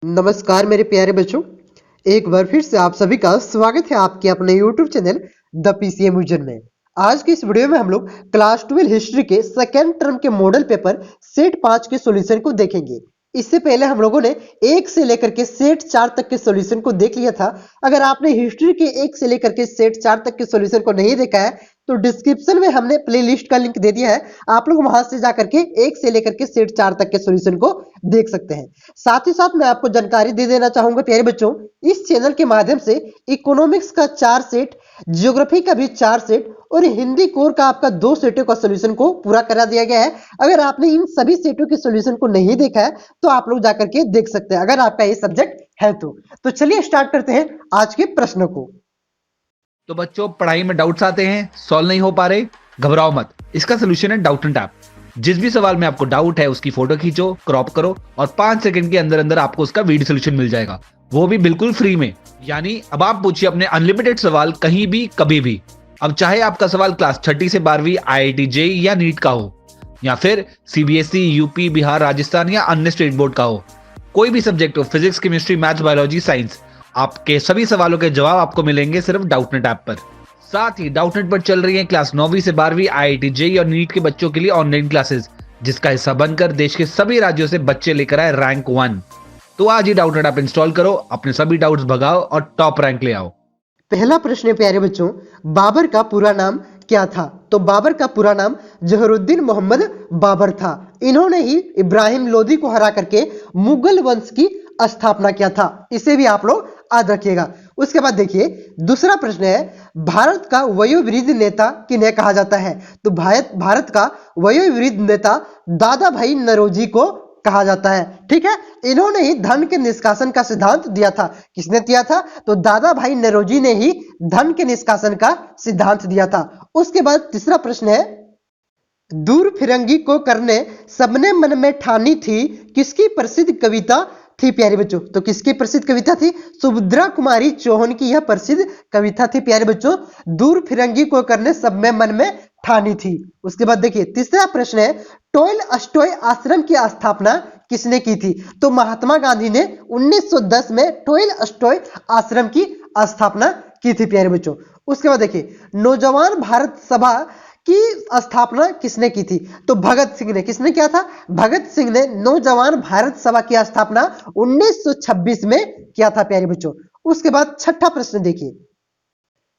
नमस्कार मेरे प्यारे बच्चों, एक बार फिर से आप सभी का स्वागत है आपके अपने YouTube channel the PCM vision में। आज के इस वीडियो में हम लोग क्लास 12 हिस्ट्री के सेकेंड टर्म के मॉडल पेपर सेट 5 के सॉल्यूशन को देखेंगे। इससे पहले हम लोगों ने 1 से लेकर के सेट 4 तक के सॉल्यूशन को देख लिया था। अगर आपने हिस्ट्री के 1 से लेकर के सेट 4 तक के सॉल्यूशन को नहीं देखा है तो डिस्क्रिप्शन में हमने प्लेलिस्ट का लिंक दे दिया है, आप लोग वहां से जाकर के 1 से लेकर के सेट 4 तक के सॉल्यूशन को देख सकते हैं। साथ ही साथ मैं आपको जानकारी दे देना चाहूंगा प्यारे बच्चों, इस चैनल के माध्यम से इकोनॉमिक्स का 4 सेट, ज्योग्राफी का भी 4 सेट और हिंदी कोर का आपका 2 सेटों का सॉल्यूशन को पूरा करा दिया गया है। अगर आपने इन सभी सेटों के सॉल्यूशन को नहीं देखा है तो आप लोग जाकर के देख सकते हैं, अगर आपका ये सब्जेक्ट है तो चलिए स्टार्ट करते हैं आज के प्रश्न को। तो बच्चों, पढ़ाई में डाउट्स आते हैं, सॉल्व नहीं हो पा रहे, घबराओ मत। इसका सोल्यूशन है डाउट एंड टैप। जिस भी सवाल में आपको डाउट है उसकी फोटो खींचो, क्रॉप करो और 5 सेकंड के अंदर अंदर आपको उसका वीडियो सोल्यूशन मिल जाएगा, वो भी बिल्कुल फ्री में। यानी अब आप पूछिए अपने अनलिमिटेड सवाल कहीं भी कभी भी। अब चाहे आपका सवाल क्लास 6 से 12वीं IIT JEE या नीट का हो, या फिर CBSE, UP, बिहार, राजस्थान या अन्य स्टेट बोर्ड का हो, कोई भी सब्जेक्ट हो, physics, chemistry, maths, biology, science, आपके सभी सवालों के जवाब आपको मिलेंगे सिर्फ डाउटनेट ऐप पर। साथ ही डाउटनेट पर चल रही है क्लास 9वीं से 12वीं IIT JEE और नीट के बच्चों के लिए ऑनलाइन क्लासेस, जिसका हिस्सा बनकर देश के सभी राज्यों से बच्चे लेकर आए रैंक 1। तो आज ही डाउटनेट ऐप इंस्टॉल करो, अपने सभी डाउट्स भगाओ और टॉप रैंक ले आओ। पहला प्रश्न है प्यारे बच्चों, बाबर का पूरा नाम क्या था? तो बाबर का पूरा नाम जहरुद्दीन मोहम्मद बाबर था। इन्होंने ही इब्राहिम लोदी को हरा करके मुगल वंश की स्थापना किया था। इसे भी आप लोग याद रखिएगा। उसके बाद देखिए दूसरा प्रश्न है, भारत का वयोवृद्ध नेता किन्हें कहा जाता है? तो भारत का वयोवृद्ध नेता दादा भाई नौरोजी को कहा जाता है। ठीक है, इन्होंने ही धन के निष्कासन का सिद्धांत दिया था। किसने दिया था? तो दादा भाई नौरोजी ने ही धन के निष्कासन का सिद्धांत दिया था। उसके बाद तीसरा प्रश्न है, दूर फिरंगी को करने सबने मन में ठानी थी, किसकी प्रसिद्ध कविता थी प्यारे बच्चों? तो किसकी प्रसिद्ध कविता थी? सुभद्रा कुमारी चौहान की यह प्रसिद्ध कविता थी प्यारे बच्चों, दूर फिरंगी को करने सब में मन में ठानी थी। उसके बाद देखिए तीसरा प्रश्न है, टोलस्टॉय आश्रम की स्थापना किसने की थी? तो महात्मा गांधी ने 1910 में टोलस्टॉय आश्रम की स्थापना की थी प्यारे बच्चों। उसके बाद देखिए नौजवान भारत सभा की स्थापना किसने की थी? तो भगत सिंह ने। किसने किया था? भगत सिंह ने नौजवान भारत सभा की स्थापना 1926 में किया था प्यारे बच्चों। उसके बाद छठा प्रश्न देखिए,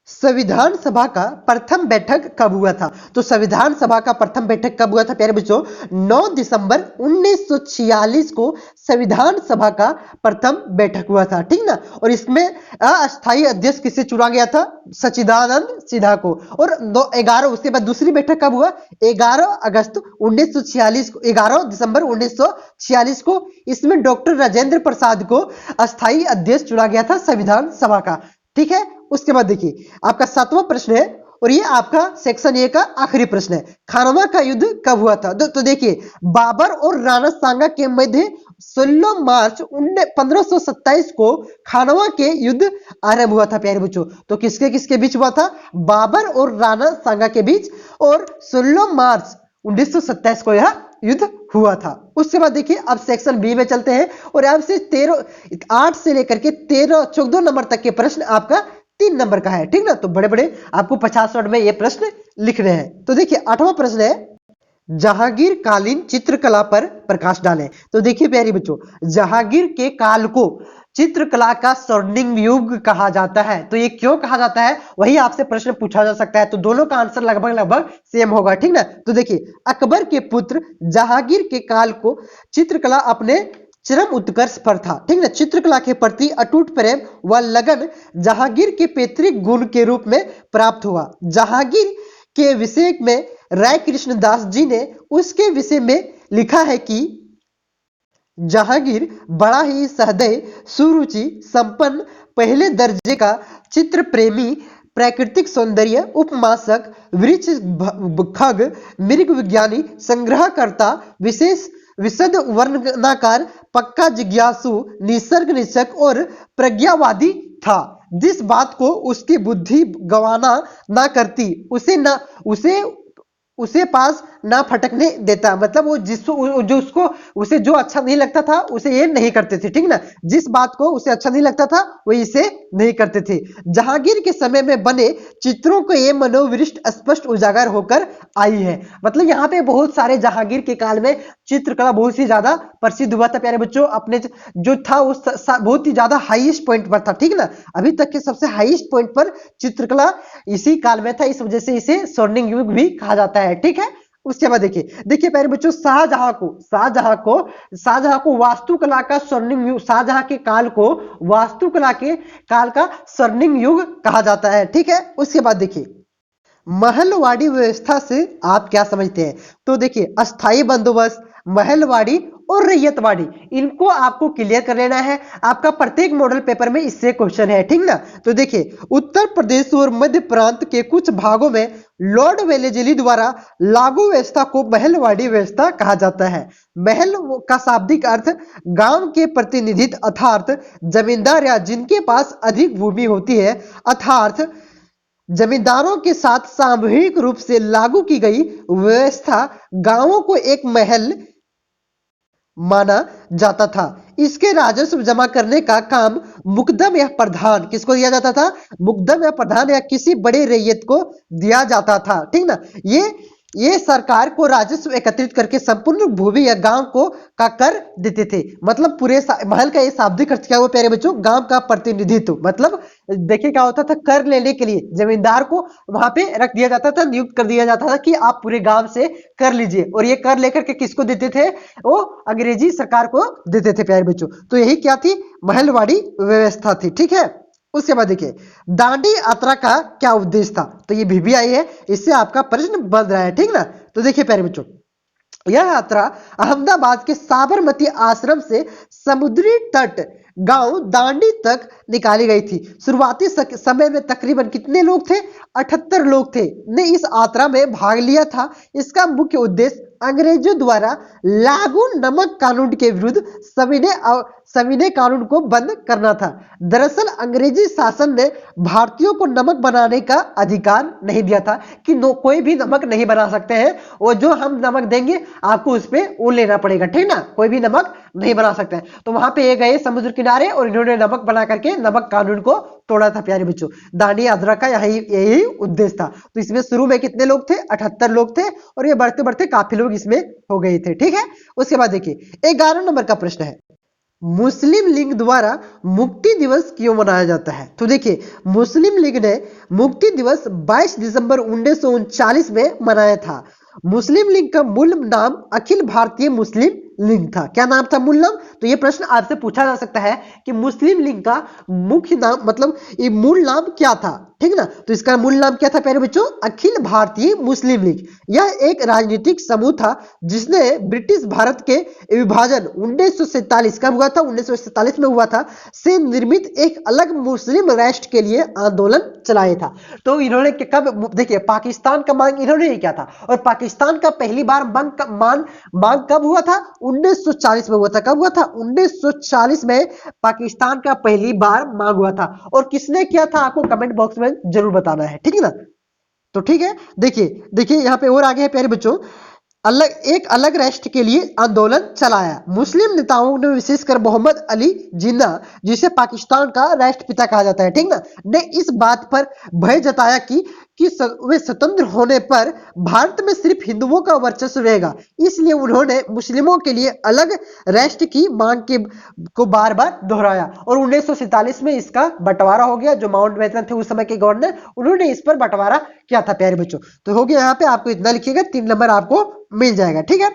संविधान सभा का प्रथम बैठक कब हुआ था? तो संविधान सभा का प्रथम बैठक कब हुआ था प्यारे बच्चों? 9 दिसंबर 1946 को संविधान सभा का प्रथम बैठक हुआ था। ठीक ना? और इसमें अस्थायी अध्यक्ष किसे चुना गया था? सच्चिदानंद सिन्हा को। और 11 उसके बाद दूसरी बैठक कब हुआ? 11 अगस्त 1946 को, 11 दिसंबर 1946 को। इसमें डॉक्टर राजेंद्र प्रसाद को अस्थायी अध्यक्ष चुना गया था संविधान सभा का। ठीक है, उसके बाद देखिए आपका 7वां प्रश्न है और ये आपका सेक्शन ए का आखिरी प्रश्न है, खानवा का युद्ध कब हुआ था? तो देखिए बाबर और राणा सांगा के मध्य 16 मार्च 1527 को खानवा के युद्ध आरंभ हुआ था प्यारे बच्चों। तो किसके किसके बीच हुआ था? बाबर और राणा सांगा के बीच, और 16 मार्च 1927 को यह युद्ध हुआ था। उसके बाद देखिए अब सेक्शन बी में चलते हैं और यहाँ से 8 से लेकर के 14 नंबर तक के प्रश्न आपका 3 नंबर का है। ठीक ना? तो बड़े बड़े आपको 50 वर्ड में ये प्रश्न लिखने हैं। तो देखिए 8वां प्रश्न है, जहांगीर कालीन चित्रकला पर प्रकाश डालें। तो देखिए प्यारे बच्चों, जहांगीर के काल को चित्रकला का स्वर्णिम युग कहा जाता है। तो ये क्यों कहा जाता है वही आपसे प्रश्न पूछा जा सकता है, तो दोनों का आंसर लगभग लगभग सेम होगा। ठीक ना? तो देखिए अकबर के पुत्र जहांगीर के काल को चित्रकला अपने चरम उत्कर्ष पर था। ठीक ना? चित्रकला के प्रति अटूट प्रेम व लगन जहांगीर के पैतृक गुण के रूप में प्राप्त हुआ। जहांगीर के विषय में राय कृष्ण दास जी ने उसके विषय में लिखा है कि जहांगीर बड़ा ही सहृदय, सुरुचि संपन्न, पहले दर्जे का चित्र प्रेमी, प्राकृतिक सौंदर्य उपमासक, वृक्ष खग मृग विज्ञानी, संग्रहकर्ता, विशेष विशद वर्णनाकार, पक्का जिज्ञासु, निसर्ग निष्ठक और प्रज्ञावादी था। जिस बात को उसकी बुद्धि गवाना ना करती उसे उसे पास ना फटकने देता, मतलब वो जिसको जो उसको उसे जो अच्छा नहीं लगता था उसे ये नहीं करते थे, ठीक ना। जिस बात को उसे अच्छा नहीं लगता था वो इसे नहीं करते थे। जहांगीर के समय में बने चित्रों को ये मनोविशिष्ट स्पष्ट उजागर होकर आई है। मतलब यहाँ पे बहुत सारे जहांगीर के काल में चित्रकला बहुत ही ज्यादा प्रसिद्ध हुआ था प्यारे बच्चों। अपने जो था वो बहुत ही ज्यादा हाईएस्ट पॉइंट पर था, ठीक ना। अभी तक के सबसे हाईएस्ट पॉइंट पर चित्रकला इसी काल में था, इस वजह से इसे स्वर्णिम युग भी कहा जाता है, ठीक है। उसके बाद देखिए प्यारे बच्चों, शाहजहां को वास्तुकला का स्वर्णिम युग, शाहजहां के काल को वास्तुकला के काल का स्वर्णिम युग कहा जाता है, ठीक है। उसके बाद देखिए महलवाड़ी व्यवस्था से आप क्या समझते हैं? तो देखिए अस्थाई बंदोबस्त, महलवाड़ी और रैयतवाड़ी, इनको आपको क्लियर कर लेना है। आपका प्रत्येक मॉडल पेपर में इससे क्वेश्चन है, ठीक ना। तो देखिए उत्तर प्रदेश और मध्य प्रांत के कुछ भागों में लॉर्ड वेलेजली द्वारा लागू व्यवस्था को महलवाड़ी व्यवस्था कहा जाता है। महल का शाब्दिक अर्थ गांव के प्रतिनिधित्व अर्थात जमींदार या जिनके पास अधिक भूमि होती है, अर्थात जमींदारों के साथ सामूहिक रूप से लागू की गई व्यवस्था गांवों को एक महल माना जाता था। इसके राजस्व जमा करने का काम मुकदम या प्रधान, किसको दिया जाता था? मुकदम या प्रधान या किसी बड़े रैयत को दिया जाता था, ठीक ना। ये सरकार को राजस्व एकत्रित करके संपूर्ण भूमि या गांव को का कर देते थे। मतलब पूरे महल का ये शाब्दिक अर्थ क्या हुआ प्यारे बच्चों? गांव का प्रतिनिधित्व। मतलब देखिए क्या होता था, कर लेने के लिए जमींदार को वहां पे रख दिया जाता था, नियुक्त कर दिया जाता था कि आप पूरे गांव से कर लीजिए, और ये कर लेकर के किसको देते थे? वो अंग्रेजी सरकार को देते थे प्यारे बच्चों। तो यही क्या थी? महलवाड़ी व्यवस्था थी, ठीक है। उसके बाद देखिए दांडी यात्रा का क्या उद्देश्य था? तो ये भी आई है, इससे आपका प्रश्न बन रहा है, ठीक ना। तो देखिए प्यारे बच्चों, यह यात्रा अहमदाबाद के साबरमती आश्रम से समुद्री तट गांव दांडी तक निकाली गई थी। शुरुआती समय में तकरीबन कितने लोग थे? 78 लोग थे ने इस यात्रा में भाग लिया था। इसका मुख्य उद्देश्य अंग्रेजों द्वारा लागू नमक कानून के विरुद्ध सविनय कानून को बंद करना था। दरअसल अंग्रेजी शासन ने भारतीयों को नमक बनाने का अधिकार नहीं दिया था कि कोई भी नमक नहीं बना सकते हैं, और जो हम नमक देंगे आपको उस पे वो लेना पड़ेगा, ठीक ना। कोई भी नमक नहीं बना सकते हैं। तो वहां पे ये गए समुद्र किनारे और इन्होंने नमक बना करके नमक कानून को तोड़ा था प्यारे बच्चों। दांडी यात्रा का यही उद्देश्य था। तो इसमें शुरू में कितने लोग थे? 78 लोग थे, और ये बढ़ते बढ़ते काफी लोग इसमें हो गए थे, ठीक है। उसके बाद देखिए 11 नंबर का प्रश्न है, मुस्लिम लीग द्वारा मुक्ति दिवस क्यों मनाया जाता है? तो देखिए मुस्लिम लीग ने मुक्ति दिवस 22 दिसंबर 1939 में मनाया था। मुस्लिम लीग का मूल नाम अखिल भारतीय मुस्लिम लीग था। क्या नाम था मूल नाम? तो ये प्रश्न आपसे पूछा जा सकता है कि मुस्लिम लीग का मुख्य नाम, मतलब ये मूल नाम क्या था, ठीक ना। तो इसका मूल नाम क्या था प्यारे बच्चों? अखिल भारतीय मुस्लिम लीग। यह एक राजनीतिक समूह था जिसने ब्रिटिश भारत के विभाजन 1947 कब हुआ था? 1947 में हुआ था, से निर्मित एक अलग मुस्लिम राष्ट्र के लिए आंदोलन चलाया था। तो इन्होंने कब, देखिए पाकिस्तान का मांग इन्होंने ही किया था, और पाकिस्तान का पहली बार मांग कब हुआ था? 1940 में हुआ था। कब हुआ था? 1940 में पाकिस्तान का पहली बार मांग हुआ था। और किसने किया था आपको कमेंट बॉक्स में जरूर बताना है, ठीक है ना। तो ठीक है, देखिए यहां पे और आगे है प्यारे बच्चों, एक अलग राष्ट्र के लिए आंदोलन चलाया। मुस्लिम नेताओं ने विशेषकर मोहम्मद अली जिन्ना, जिसे पाकिस्तान का राष्ट्रपिता कहा जाता है, ठीक ना, ने इस बात पर भय जताया कि वे स्वतंत्र होने पर भारत में सिर्फ हिंदुओं का वर्चस्व रहेगा। इसलिए उन्होंने मुस्लिमों के लिए अलग राष्ट्र की मांग को बार बार दोहराया, और 1947 में इसका बंटवारा हो गया। जो माउंटबेटन थे उस समय के गवर्नर, उन्होंने इस पर बंटवारा किया था प्यारे बच्चों। तो हो गया, यहाँ पे आपको इतना लिखिएगा, 3 नंबर आपको मिल जाएगा, ठीक है।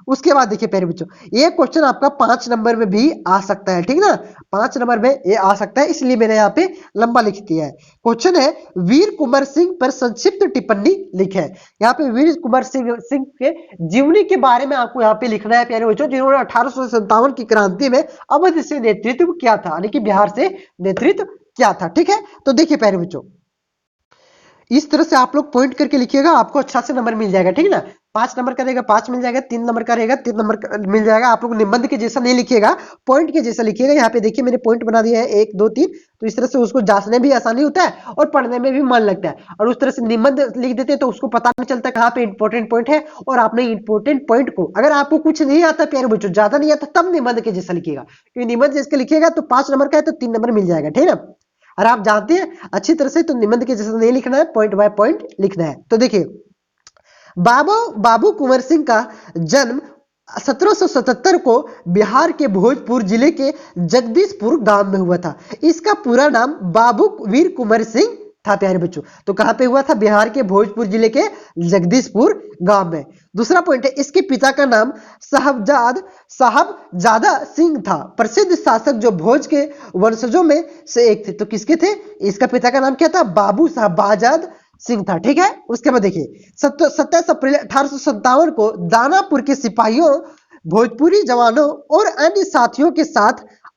उसके बाद देखिए प्यारे बच्चों, ये क्वेश्चन आपका 5 नंबर में भी आ सकता है, ठीक ना। 5 नंबर में ये आ सकता है, इसलिए मैंने यहाँ पे लंबा लिख दिया है। क्वेश्चन है, वीर कुंवर सिंह पर संक्षिप्त टिप्पणी लिखे। यहाँ पे वीर कुंवर सिंह के जीवनी के बारे में आपको यहाँ पे लिखना है प्यारे बच्चों, जिन्होंने 1857 की क्रांति में अवध से नेतृत्व किया था, यानी कि बिहार से नेतृत्व किया था, ठीक है। तो देखिए प्यारे बच्चों, इस तरह से आप लोग पॉइंट करके लिखिएगा, आपको अच्छा से नंबर मिल जाएगा, ठीक है ना। 5 नंबर का रहेगा 5 मिल जाएगा, 3 नंबर का रहेगा 3 नंबर का मिल जाएगा। आप लोग निबंध के जैसा नहीं लिखिएगा, पॉइंट के जैसा लिखिएगा। यहाँ पे देखिए मैंने पॉइंट बना दिया है 1 2 3, तो इस तरह से उसको जांचने भी आसानी होता है और पढ़ने में भी मन लगता है। और उस तरह से निबंध लिख देते हैं तो उसको पता नहीं चलता कहाँ पे इंपॉर्टेंट पॉइंट है। और आपने इंपॉर्टेंट पॉइंट को, अगर आपको कुछ नहीं आता प्यारे बच्चों, ज्यादा नहीं आता, तब निबंध के जैसा लिखिएगा, क्योंकि निबंध जैसे लिखिएगा तो 5 नंबर का है तो 3 नंबर मिल जाएगा, ठीक है ना। और आप जानते हैं अच्छी तरह से तो निबंध के जैसा नहीं लिखना है, पॉइंट बाय पॉइंट लिखना है। तो देखिए बाबू कुंवर सिंह का जन्म 1777 को बिहार के भोजपुर जिले के जगदीशपुर गांव में हुआ था। इसका पूरा नाम बाबू वीर कुंवर सिंह था प्यारे बच्चों। तो कहां पे हुआ था? बिहार के भोजपुर जिले के जगदीशपुर गांव में। दूसरा पॉइंट है, इसके पिता का नाम साहबजादा सिंह था, प्रसिद्ध शासक जो भोज के वंशजों में से एक थे। तो किसके थे? इसका पिता का नाम क्या था? बाबू साहबजाद सिंह था, ठीक है। उसके बाद देखिए 27 अप्रैल 1857 को दानापुर के सिपाहियों, भोजपुरी जवानों और अन्य साथियों के साथ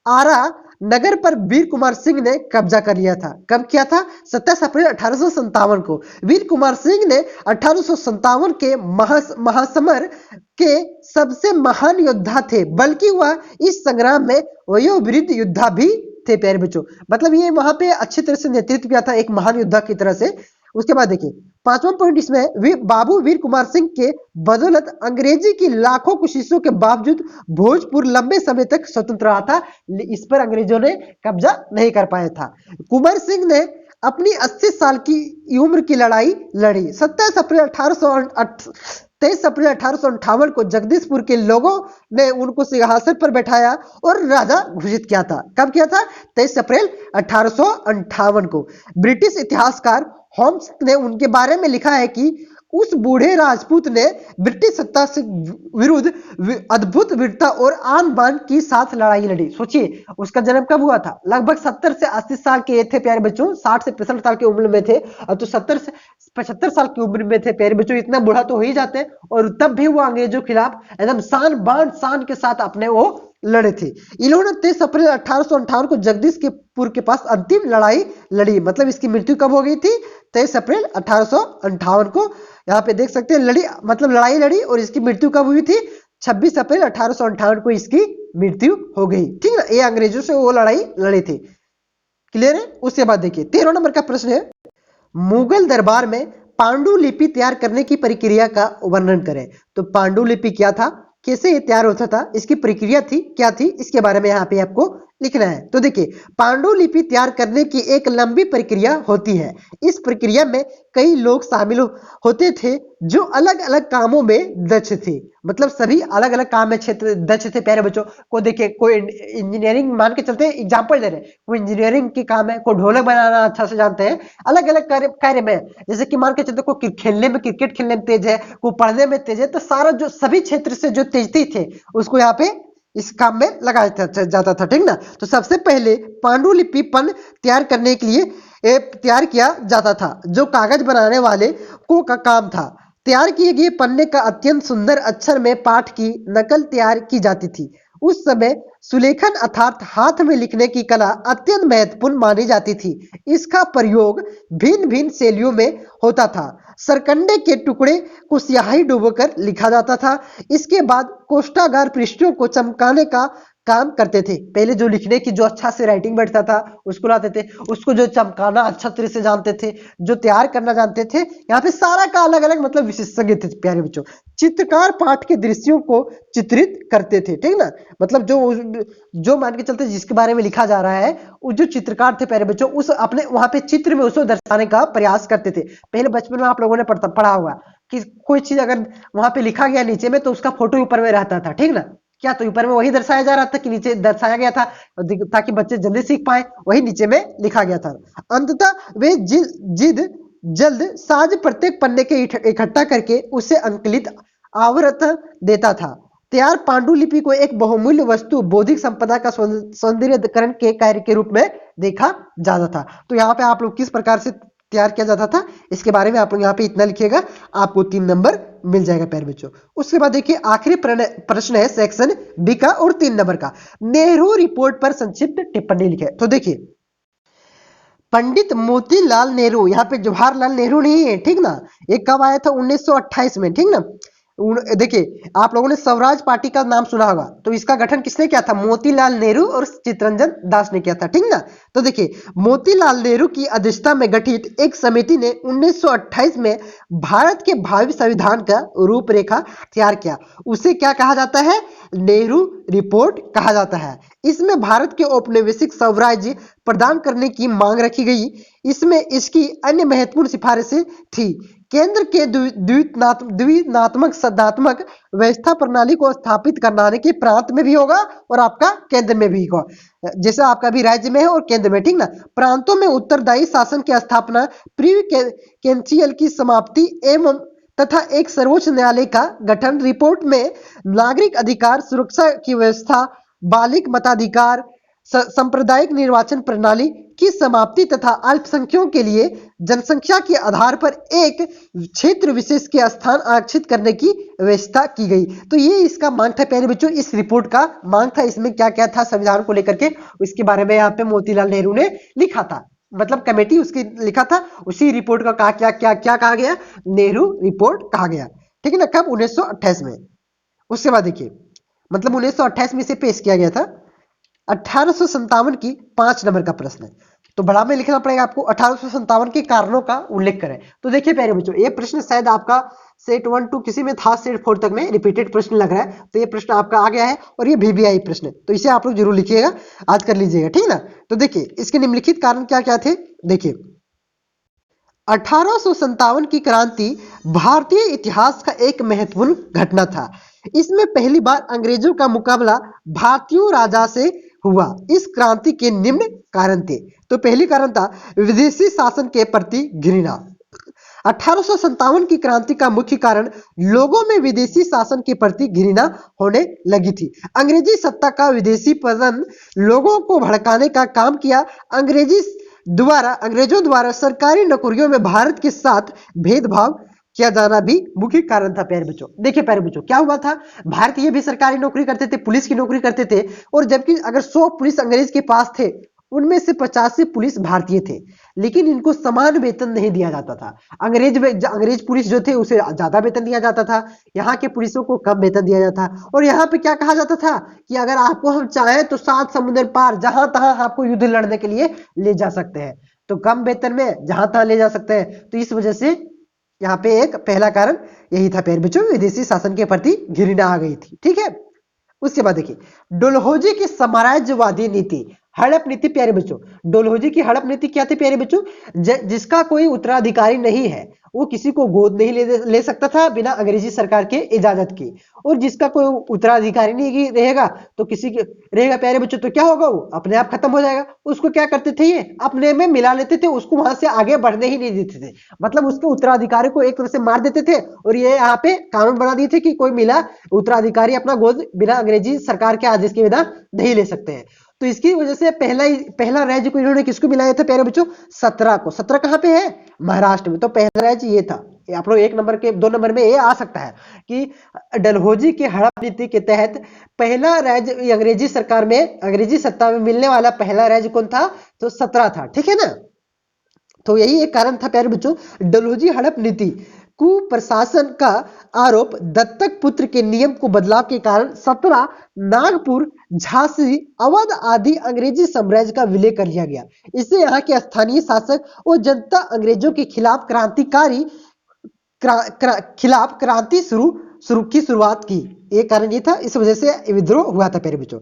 आरा नगर पर वीर कुमार सिंह ने कब्जा कर लिया था। कब किया था? 27 अप्रैल 1857 को। वीर कुमार सिंह ने 1857 के महासमर के सबसे महान योद्धा थे, बल्कि वह इस संग्राम में वयोवृद्ध योद्धा भी थे प्यारे बच्चों। मतलब ये वहां पे अच्छी तरह से नेतृत्व किया था एक महान योद्धा की तरह से। उसके बाद देखिए 5वां पॉइंट इसमें, बाबू वीर कुमार सिंह के बदौलत अंग्रेजी की लाखों कोशिशों के बावजूद भोजपुर लंबे समय तक स्वतंत्र रहा था। इस पर अंग्रेजों ने कब्जा नहीं कर पाया था। कुंवर सिंह ने अपनी 80 साल की उम्र की लड़ाई लड़ी। 23 अप्रैल 1858 को जगदीशपुर के लोगों ने उनको सिंहासन पर बैठाया और राजा घोषित किया था। कब किया था? 23 अप्रैल 1858 को। ब्रिटिश इतिहासकार होम्स ने उनके बारे में लिखा है कि उस बूढ़े राजपूत ने ब्रिटिश सत्ता से विरुद्ध अद्भुत वीरता और आन बान के साथ लड़ाई लड़ी। सोचिए उसका जन्म कब हुआ था? लगभग 70 से 80 साल के थे प्यारे बच्चों, 60 से 65 साल की उम्र में थे। अब तो 70 से 75 साल की उम्र में थे प्यारे बच्चों, इतना बूढ़ा तो हो ही जाते हैं। और तब भी वो अंग्रेजों के खिलाफ एकदम शान के साथ अपने वो लड़े थे। इन्होंने 23 अप्रैल 1858 को जगदीशपुर के पास अंतिम लड़ाई लड़ी। मतलब इसकी मृत्यु कब हो गई थी? 23 अप्रैल 1858 को। यहाँ पे देख सकते हैं लड़ी, मतलब लड़ाई लड़ी और इसकी मृत्यु कब हुई थी? 26 अप्रैल 1858 को इसकी मृत्यु हो गई, ठीक है। ये अंग्रेजों से वो लड़ाई लड़े थे, क्लियर है। उसके बाद देखिए 13 नंबर का प्रश्न है, मुगल दरबार में पांडुलिपि तैयार करने की प्रक्रिया का वर्णन करें। तो पांडुलिपि क्या था, कैसे ये तैयार होता था, इसकी प्रक्रिया थी क्या थी, इसके बारे में यहाँ पे आपको लिखना है। तो देखिए पांडुलिपि तैयार करने की एक लंबी प्रक्रिया होती है। इस प्रक्रिया में कई लोग शामिल होते थे जो अलग अलग कामों में दक्ष थे। मतलब सभी अलग अलग काम में क्षेत्र दक्ष थे प्यारे बच्चों। को देखिए कोई इंजीनियरिंग मान के चलते एग्जाम्पल दे रहे हैं, कोई इंजीनियरिंग की काम है, कोई ढोलक बनाना अच्छा से जानते हैं, अलग अलग कार्य में। जैसे कि मान के चलते कोई खेलने में, क्रिकेट खेलने में तेज है, कोई पढ़ने में तेज है। तो सारा जो सभी क्षेत्र से जो तेजती थे उसको यहाँ पे इस काम में लगाया जाता था, ठीक ना। तो सबसे पहले पांडुलिपि पन तैयार करने के लिए तैयार किया जाता था, जो कागज बनाने वाले को का काम था। तैयार किए गए पन्ने का अत्यंत सुंदर अक्षर में पाठ की नकल तैयार की जाती थी। उस समय सुलेखन अर्थात हाथ में लिखने की कला अत्यंत महत्वपूर्ण मानी जाती थी। इसका प्रयोग भिन्न भिन्न शैलियों में होता था। सरकंडे के टुकड़े को स्याही डुबोकर लिखा जाता था। इसके बाद कोष्ठागार पृष्ठों को चमकाने का काम करते थे। पहले जो लिखने की जो अच्छा से राइटिंग बैठता था उसको लाते थे, उसको जो चमकाना अच्छा तरह से जानते थे, जो तैयार करना जानते थे। यहाँ पे सारा का अलग अलग मतलब विशेषज्ञ थे प्यारे बच्चों। चित्रकार पाठ के दृश्यों को चित्रित करते थे, ठीक ना। मतलब जो मान के चलते जिसके बारे में लिखा जा रहा है, वो जो चित्रकार थे प्यारे बच्चों, उस अपने वहां पे चित्र में उसको दर्शाने का प्रयास करते थे। पहले बचपन में आप लोगों ने पढ़ा होगा कि कोई चीज अगर वहां पे लिखा गया नीचे में तो उसका फोटो ऊपर में रहता था, ठीक ना। क्या तो ऊपर में वही दर्शाया जा रहा था कि नीचे दर्शाया गया था, ताकि बच्चे जल्दी सीख पाए, वही नीचे में लिखा गया था। अंततः वे जल्द साज प्रत्येक पन्ने के इकट्ठा करके उसे अंकित आवृत देता था। तैयार पांडुलिपि को एक बहुमूल्य वस्तु, बौद्धिक संपदा का सौंदर्यीकरण के कार्य के रूप में देखा जाता था। तो यहाँ पे आप लोग किस प्रकार से तैयार किया जाता था, इसके बारे में आप लोग यहाँ पे इतना लिखिएगा, आपको 3 नंबर मिल जाएगा प्यारे बच्चों। उसके बाद देखिए आखिरी प्रश्न है सेक्शन बी का और 3 नंबर का, नेहरू रिपोर्ट पर संक्षिप्त टिप्पणी लिखे। तो देखिए पंडित मोतीलाल नेहरू, यहाँ पे जवाहरलाल नेहरू नहीं है, ठीक ना। ये कब आया था? 1928 में, ठीक ना। देखिए आप लोगों ने स्वराज पार्टी का नाम सुना होगा, तो इसका गठन किसने किया था? मोतीलाल नेहरू और चित्तरंजन दास ने किया था, ठीक ना। तो देखिए मोतीलाल नेहरू की अध्यक्षता में गठित एक समिति ने 1928 में भारत के भावी संविधान का रूपरेखा तैयार किया। उसे क्या कहा जाता है? नेहरू रिपोर्ट कहा जाता है। इसमें भारत के औपनिवेशिक स्वराज्य प्रदान करने की मांग रखी गई। इसमें इसकी अन्य महत्वपूर्ण सिफारिशें थी। केंद्र के द्विनात्मक सदात्मक व्यवस्था प्रणाली को स्थापित कराने के प्रांत में भी होगा और आपका केंद्र में भी होगा, जैसे आपका भी राज्य में है और केंद्र में, ठीक ना। प्रांतों में उत्तरदायी शासन की स्थापना, प्रीविकेंशियल की समाप्ति एवं तथा एक सर्वोच्च न्यायालय का गठन। रिपोर्ट में नागरिक अधिकार, सुरक्षा की व्यवस्था, बालिक मताधिकार, सांप्रदायिक निर्वाचन प्रणाली की समाप्ति तथा अल्पसंख्यकों के लिए जनसंख्या के आधार पर एक क्षेत्र विशेष के स्थान आरक्षित करने की व्यवस्था की गई। तो ये इसका मांग था प्यारे बच्चों, इस रिपोर्ट का मांग था। इसमें क्या क्या था संविधान को लेकर के, उसके बारे में यहाँ पे मोतीलाल नेहरू ने लिखा था, मतलब कमेटी उसकी लिखा था। उसी रिपोर्ट का क्या कहा गया? नेहरू रिपोर्ट कहा गया, ठीक है ना। कब? 1928 में। उसके बाद देखिए, मतलब 1928 में इसे पेश किया गया था। 1857 की 5 नंबर का प्रश्न है, तो बड़ा में लिखना पड़ेगा आपको। 1857 के कारणों का उल्लेख करें। तो देखिए प्यारे बच्चों, ये प्रश्न शायद आपका सेट 1 2 किसी में था, सेट 4 तक में रिपीटेड प्रश्न लग रहा है, तो ये प्रश्न आपका आ गया है और ये VBI प्रश्न है, तो इसे आप लोग जरूर लिखिएगा, आज कर लीजिएगा, ठीक ना। तो देखिए इसके निम्नलिखित कारण क्या क्या थे। देखिए 1857 की क्रांति भारतीय इतिहास का एक महत्वपूर्ण घटना था। इसमें पहली बार अंग्रेजों का मुकाबला भारतीय राजा से हुआ। इस क्रांति के निम्न कारण थे। तो पहली कारण था विदेशी शासन के प्रति घृणा। 1857 की क्रांति का मुख्य कारण लोगों में विदेशी शासन के प्रति घृणा होने लगी थी। अंग्रेजी सत्ता का विदेशी पतन लोगों को भड़काने का काम किया। अंग्रेजों द्वारा सरकारी नौकरियों में भारत के साथ भेदभाव किया जाना भी मुख्य कारण था प्यारे बच्चों। देखिए प्यारे बच्चों, क्या हुआ था? भारतीय भी सरकारी नौकरी करते थे, पुलिस की नौकरी करते थे, और जबकि अगर 100 पुलिस अंग्रेज के पास थे, उनमें से 85 पुलिस भारतीय थे, लेकिन इनको समान वेतन नहीं दिया जाता था। अंग्रेज पुलिस जो थे उसे ज्यादा वेतन दिया जाता था, यहाँ के पुलिसों को कम वेतन दिया जाता। और यहाँ पे क्या कहा जाता था कि अगर आपको हम चाहें तो 7 समुद्र पार जहां तहां आपको युद्ध लड़ने के लिए ले जा सकते हैं, तो कम वेतन में जहां तहां ले जा सकते हैं। तो इस वजह से यहाँ पे एक पहला कारण यही था प्यारे बच्चों, विदेशी शासन के प्रति घृणा आ गई थी, ठीक है। उसके बाद देखिए डलहौजी की साम्राज्यवादी नीति, हड़प नीति प्यारे बच्चों। डलहौजी की हड़प नीति क्या थी प्यारे बच्चों? जिसका कोई उत्तराधिकारी नहीं है वो किसी को गोद नहीं ले सकता था बिना अंग्रेजी सरकार के इजाजत की, और जिसका कोई उत्तराधिकारी नहीं रहेगा तो किसी के रहेगा प्यारे बच्चों, तो क्या होगा? वो अपने आप खत्म हो जाएगा। उसको क्या करते थे? ये अपने में मिला लेते थे, उसको वहां से आगे बढ़ने ही नहीं देते थे। मतलब उसके उत्तराधिकारी को एक तरह से मार देते थे, और ये यहाँ पे कानून बना दिए थे कि कोई मिला उत्तराधिकारी अपना गोद बिना अंग्रेजी सरकार के आदेश के बिना नहीं ले सकते हैं। तो इसकी वजह से पहला राज्य को इन्होंने किसको मिलाया था प्यारे बच्चों? 17 को। 17 कहां पे है? महाराष्ट्र में। तो पहला राज्य ये था। आप लोग 1 नंबर के 2 नंबर में ये आ सकता है कि डलहौजी की हड़प नीति के तहत पहला राज्य अंग्रेजी सरकार में, अंग्रेजी सत्ता में मिलने वाला पहला राज्य कौन था? तो 17 था, ठीक है ना। तो यही एक कारण था प्यारे बच्चों, डलहौजी हड़प नीति। कुप्रशासन का आरोप, दत्तक पुत्र के नियम को बदलाव के कारण 17 नागपुर, झांसी, अवध आदि अंग्रेजी साम्राज्य का विलय कर लिया गया। इससे यहाँ के स्थानीय शासक और जनता अंग्रेजों के खिलाफ क्रांति की शुरुआत की। एक कारण ये था, इस वजह से विद्रोह हुआ था प्यारे बच्चों।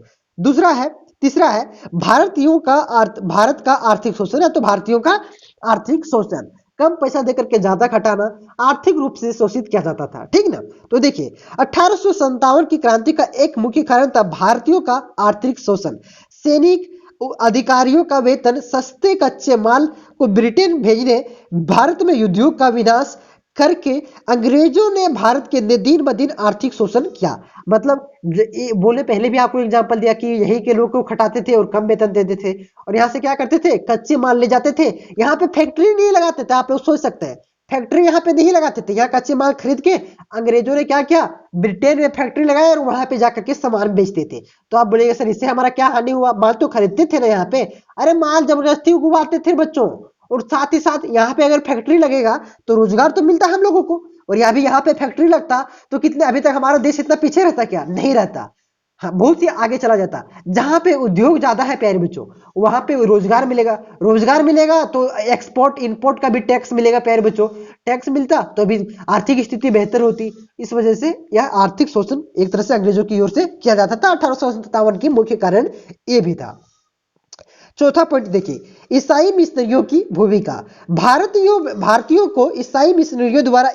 तीसरा है भारत का आर्थिक शोषण है। तो भारतीयों का आर्थिक शोषण, कम पैसा देकर के ज्यादा खटाना, आर्थिक रूप से शोषित किया जाता था, ठीक ना। तो देखिए 1857 की क्रांति का एक मुख्य कारण था भारतीयों का आर्थिक शोषण। सैनिक अधिकारियों का वेतन, सस्ते कच्चे माल को ब्रिटेन भेजने, भारत में उद्योग का विनाश करके अंग्रेजों ने भारत के दिन ब दिन आर्थिक शोषण किया। मतलब बोले पहले भी आपको एग्जांपल दिया कि यहीं के लोग को खटाते थे और कम वेतन देते थे, और यहाँ से क्या करते थे? कच्चे माल ले जाते थे। यहाँ पे फैक्ट्री नहीं लगाते थे, आप लोग सोच सकते हैं, फैक्ट्री यहाँ पे नहीं लगाते थे। यहाँ कच्चे माल खरीद के अंग्रेजों ने क्या किया? ब्रिटेन में फैक्ट्री लगाया और वहां पे जाकर के सामान बेचते थे। तो आप बोलेंगे सर इससे हमारा क्या हानि हुआ? माल तो खरीदते थे ना यहाँ पे। अरे माल जबरदस्ती उगवाते थे बच्चों, और साथ ही साथ यहाँ पे अगर फैक्ट्री लगेगा तो रोजगार तो मिलता है हम लोगों को, और या भी यहाँ पे फैक्ट्री लगता तो कितने अभी तक हमारा देश इतना पीछे रहता क्या? नहीं रहता। हाँ, बहुत ही आगे चला जाता। जहां पे उद्योग ज्यादा है प्यारे बच्चों, वहां पे रोजगार मिलेगा, रोजगार मिलेगा तो एक्सपोर्ट इंपोर्ट का भी टैक्स मिलेगा प्यारे बच्चों। टैक्स मिलता तो भी आर्थिक स्थिति बेहतर होती। इस वजह से यह आर्थिक शोषण एक तरह से अंग्रेजों की ओर से किया जाता था। 1857 की मुख्य कारण ये भी था। चौथा पॉइंट देखिए, ईसाई मिशनरियों की भूमिका। भारतीयों को ईसाई मिशनरियों द्वारा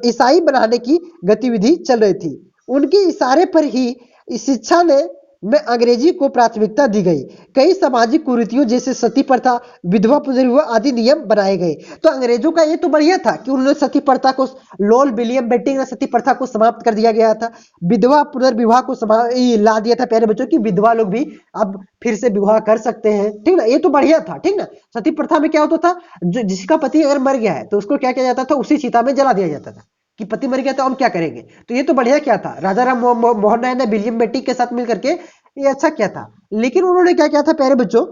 ईसाई बनाने की गतिविधि चल रही थी। उनके इशारे पर ही इस शिक्षा में अंग्रेजी को प्राथमिकता दी गई। कई सामाजिक कुरीतियों जैसे सती प्रथा, विधवा पुनर्विवाह आदि नियम बनाए गए। तो अंग्रेजों का ये तो बढ़िया था कि उन्होंने सती प्रथा को, लॉर्ड विलियम बेंटिंक ने सती प्रथा को समाप्त कर दिया गया था। विधवा पुनर्विवाह को ला दिया था प्यारे बच्चों की विधवा लोग भी अब फिर से विवाह कर सकते हैं, ठीक ना। ये तो बढ़िया था, ठीक ना। सती प्रथा में क्या होता था, जो जिसका पति अगर मर गया है तो उसको क्या किया जाता था, उसी चिता में जला दिया जाता था कि पति मर गया तो हम क्या करेंगे। तो ये तो बढ़िया क्या था, राजा राम मोहन राय ने विलियम बेंटिक के साथ मिलकर के ये अच्छा क्या था। लेकिन उन्होंने क्या किया था प्यारे बच्चों,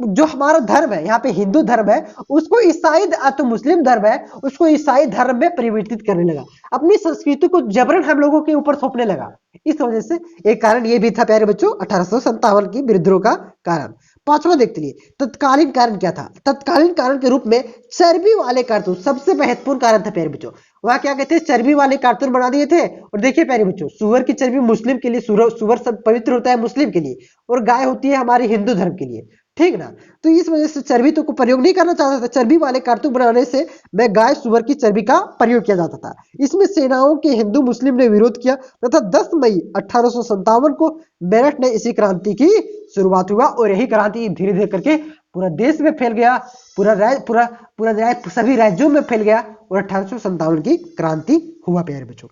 जो हमारा धर्म है, यहाँ पे हिंदू धर्म है, उसको ईसाई तो मुस्लिम धर्म है, उसको ईसाई धर्म में परिवर्तित करने लगा। अपनी संस्कृति को जबरन हम लोगों के ऊपर थोपने लगा। इस वजह से एक कारण ये भी था प्यारे बच्चों 1857 की विद्रोह का कारण। पांचवा देखते लिए, तत्कालीन कारण क्या था। तत्कालीन कारण के रूप में चर्बी वाले कारतून सबसे महत्वपूर्ण कारण था प्यारे बच्चों। वहां क्या कहते हैं, चर्बी वाले कारतून बना दिए थे। और देखिए प्यारे बच्चों, सुअर की चर्बी मुस्लिम के लिए, सुअर सब पवित्र होता है मुस्लिम के लिए, और गाय होती है हमारे हिंदू धर्म के लिए, ठीक ना। तो इस वजह से चर्बी तो को प्रयोग नहीं करना चाहता था। चर्बी वाले कारतून बनाने से मैं गाय सुअर की चर्बी का प्रयोग किया जाता था। इसमें सेनाओं के हिंदू मुस्लिम ने विरोध किया तथा 10 मई 1857 को मेरठ में इसी क्रांति की शुरुआत हुआ। और यही क्रांति धीरे धीरे करके पूरा देश में फैल गया, पूरा सभी राज्यों में फैल गया और 1857 की क्रांति हुआ प्यारे बच्चों।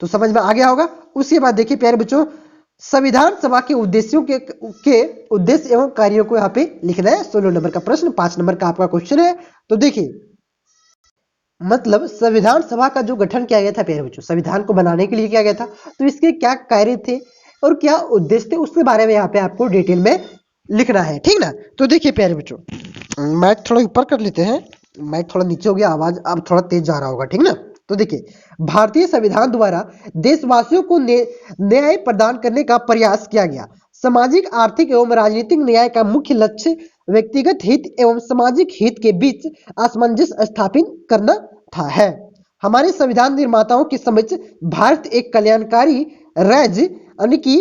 तो समझ में आ गया होगा। उसके बाद देखिए प्यारे बच्चों, संविधान सभा के उद्देश्यों के उद्देश्य एवं कार्यों को यहाँ पे लिखना है। 16 नंबर का प्रश्न, 5 नंबर का आपका क्वेश्चन है। तो देखिए, मतलब संविधान सभा का जो गठन किया गया था प्यारे बच्चों, संविधान को बनाने के लिए किया गया था, तो इसके क्या कार्य थे और क्या उद्देश्य थे, उसके बारे में यहाँ पे आपको डिटेल में लिखना है, ठीक ना। तो देखिए प्यारे बच्चों, माइक थोड़ा ऊपर कर लेते हैं, माइक थोड़ा नीचे हो गया, आवाज अब थोड़ा तेज जा रहा होगा, ठीक ना। तो देखिए, भारतीय संविधान द्वारा देशवासियों को न्याय प्रदान करने का प्रयास किया गया। सामाजिक, आर्थिक एवं राजनीतिक न्याय का मुख्य लक्ष्य व्यक्तिगत हित एवं सामाजिक हित के बीच असमंजस स्थापित करना था है। हमारे संविधान निर्माताओं की समझ भारत एक कल्याणकारी राज्य यानी कि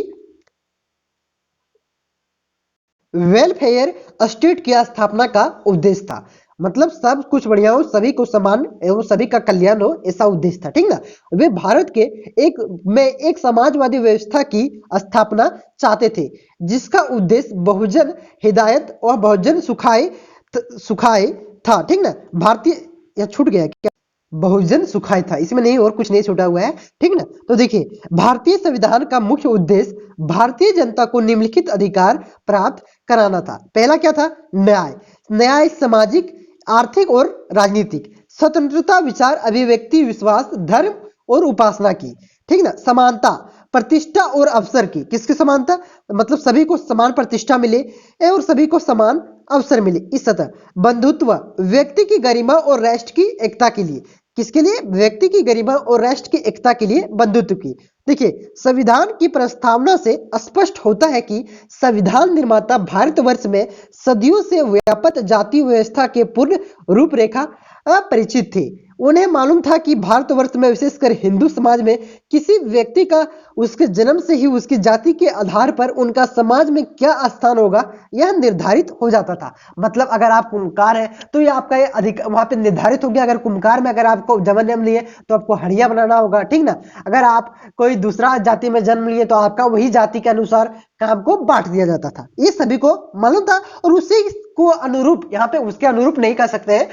वेलफेयर स्टेट की स्थापना का उद्देश्य था। मतलब सब कुछ बढ़िया हो, सभी को समान एवं सभी का कल्याण हो, ऐसा उद्देश्य था, ठीक ना। वे भारत के एक समाजवादी व्यवस्था की स्थापना चाहते थे, जिसका उद्देश्य बहुजन हिदायत और बहुजन सुखाए था, ठीक ना। भारतीय, यह छूट गया क्या, बहुजन सुखाए था, इसमें नहीं और कुछ नहीं छूटा हुआ है, ठीक ना। तो देखिए, भारतीय संविधान का मुख्य उद्देश्य भारतीय जनता को निम्नलिखित अधिकार प्राप्त कराना था। पहला क्या था, न्याय सामाजिक, आर्थिक और राजनीतिक, स्वतंत्रता, विचार अभिव्यक्ति, विश्वास, धर्म और उपासना की, ठीक ना। समानता, प्रतिष्ठा और अवसर की, किसकी समानता, मतलब सभी को समान प्रतिष्ठा मिले और सभी को समान अवसर मिले, इस सतह। बंधुत्व, व्यक्ति की गरिमा और राष्ट्र की एकता के लिए, किसके लिए, व्यक्ति की गरिमा और राष्ट्र की एकता के लिए बंधुत्व की। देखिए, संविधान की प्रस्तावना से स्पष्ट होता है कि संविधान निर्माता भारतवर्ष में सदियों से व्याप्त जाति व्यवस्था के पूर्ण रूपरेखा परिचित थे। उन्हें मालूम था कि भारतवर्ष में विशेषकर हिंदू समाज में किसी व्यक्ति का उसके जन्म से ही उसकी जाति के आधार पर उनका समाज में क्या स्थान होगा यह निर्धारित हो जाता था। मतलब अगर आप कुम्भकार है तो ये आपका ये अधिक वहां पे निर्धारित हो गया। अगर कुम्भकार में अगर आपको जन्म लिए तो आपको हड़िया बनाना होगा, ठीक ना। अगर आप कोई दूसरा जाति में जन्म लिए तो आपका वही जाति के अनुसार काम को बांट दिया जाता था। ये सभी को मालूम था और उसी को अनुरूप, यहाँ पे उसके अनुरूप नहीं कर सकते हैं,